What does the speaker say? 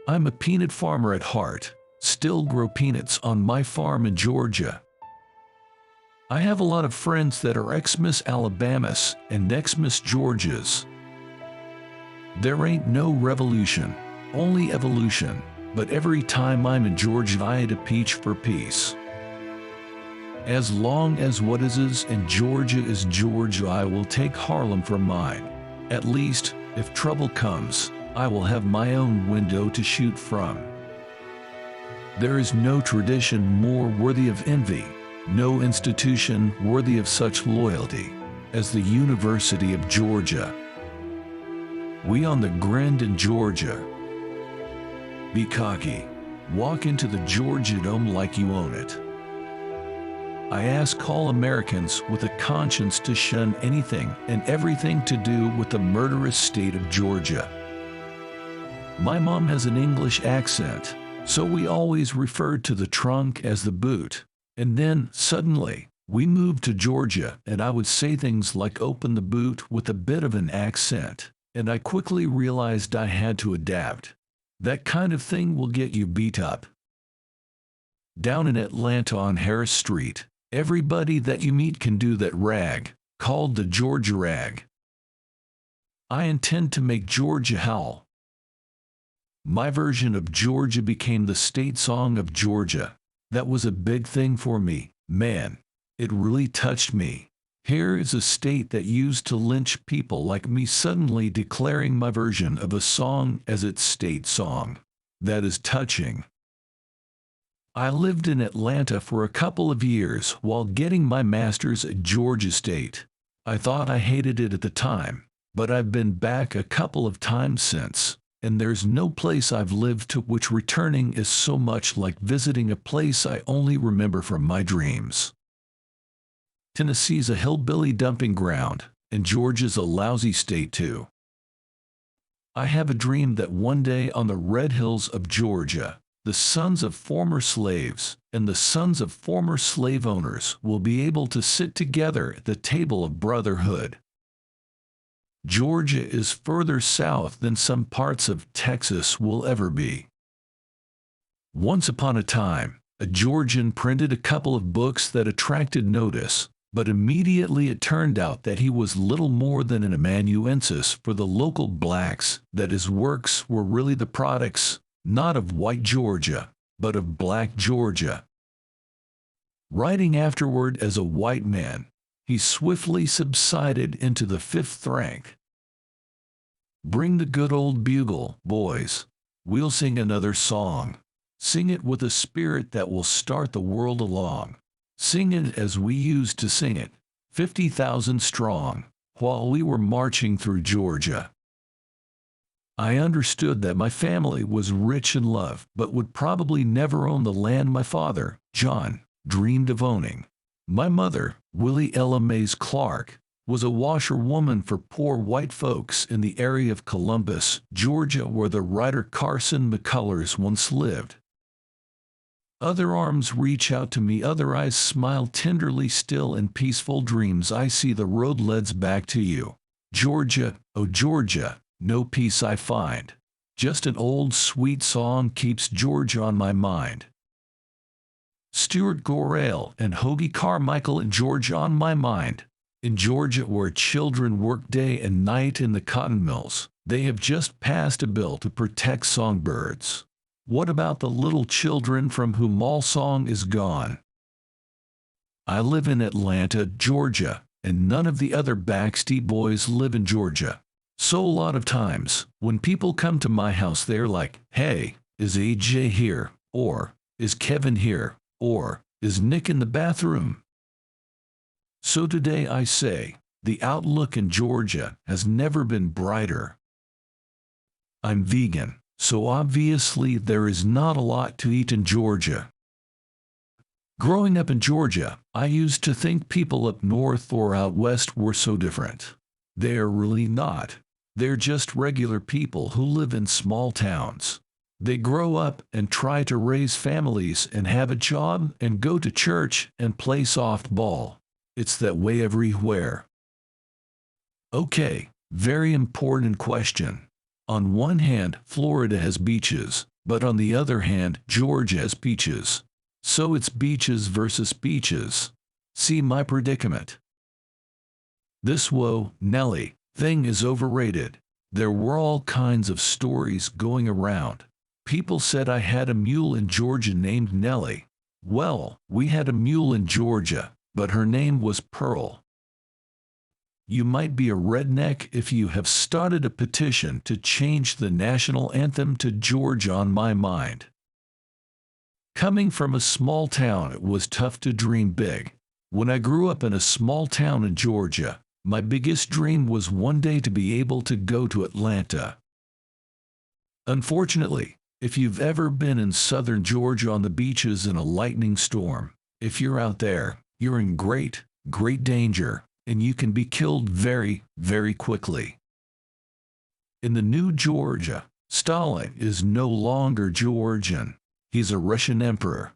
I'm a peanut farmer at heart, still grow peanuts on my farm in Georgia. I have a lot of friends that are ex-Miss Alabamas and ex-Miss Georgias. There ain't no revolution, only evolution, but every time I'm in Georgia I eat a peach for peace. As long as what is and Georgia is Georgia, I will take Harlem for mine. At least, if trouble comes, I will have my own window to shoot from. There is no tradition more worthy of envy, no institution worthy of such loyalty, as the University of Georgia. We on the grind in Georgia. Be cocky. Walk into the Georgia Dome like you own it. I ask all Americans with a conscience to shun anything and everything to do with the murderous state of Georgia. My mom has an English accent, so we always referred to the trunk as the boot. And then, suddenly, we moved to Georgia and I would say things like open the boot with a bit of an accent, and I quickly realized I had to adapt. That kind of thing will get you beat up. Down in Atlanta on Harris Street, everybody that you meet can do that rag, called the Georgia rag. I intend to make Georgia howl. My version of Georgia became the state song of Georgia. That was a big thing for me, man. It really touched me. Here is a state that used to lynch people like me suddenly declaring my version of a song as its state song. That is touching. I lived in Atlanta for a couple of years while getting my master's at Georgia State. I thought I hated it at the time, but I've been back a couple of times since, and there's no place I've lived to which returning is so much like visiting a place I only remember from my dreams. Tennessee's a hillbilly dumping ground, and Georgia's a lousy state too. I have a dream that one day on the red hills of Georgia, the sons of former slaves and the sons of former slave owners will be able to sit together at the table of brotherhood. Georgia is further south than some parts of Texas will ever be. Once upon a time, a Georgian printed a couple of books that attracted notice, but immediately it turned out that he was little more than an amanuensis for the local blacks, that his works were really the products, not of white Georgia, but of black Georgia. Writing afterward as a white man, he swiftly subsided into the fifth rank. Bring the good old bugle, boys. We'll sing another song. Sing it with a spirit that will start the world along. Sing it as we used to sing it, 50,000 strong, while we were marching through Georgia. I understood that my family was rich in love, but would probably never own the land my father, John, dreamed of owning. My mother, Willie Ella Mays Clark, was a washerwoman for poor white folks in the area of Columbus, Georgia, where the writer Carson McCullers once lived. Other arms reach out to me, other eyes smile tenderly. Still in peaceful dreams I see the road leads back to you. Georgia, oh Georgia, no peace I find. Just an old sweet song keeps Georgia on my mind. Stuart Gorrell and Hoagie Carmichael in Georgia on my mind. In Georgia, where children work day and night in the cotton mills, they have just passed a bill to protect songbirds. What about the little children from whom all song is gone? I live in Atlanta, Georgia, and none of the other Backstreet Boys live in Georgia. So a lot of times, when people come to my house, they're like, hey, is AJ here? Or, is Kevin here? Or, is Nick in the bathroom? So today I say, the outlook in Georgia has never been brighter. I'm vegan, so obviously there is not a lot to eat in Georgia. Growing up in Georgia, I used to think people up north or out west were so different. They're really not. They're just regular people who live in small towns. They grow up and try to raise families and have a job and go to church and play softball. It's that way everywhere. Okay, very important question. On one hand, Florida has beaches, But on the other hand, Georgia has beaches. So it's beaches versus beaches. See my predicament. This whoa, Nelly, thing is overrated. There were all kinds of stories going around. People said I had a mule in Georgia named Nelly. Well, we had a mule in Georgia, but her name was Pearl. You might be a redneck if you have started a petition to change the national anthem to Georgia on my mind. Coming from a small town, it was tough to dream big. When I grew up in a small town in Georgia, my biggest dream was one day to be able to go to Atlanta. Unfortunately, if you've ever been in southern Georgia on the beaches in a lightning storm, if you're out there, you're in great, great danger, and you can be killed very, very quickly. In the new Georgia, Stalin is no longer Georgian. He's a Russian emperor.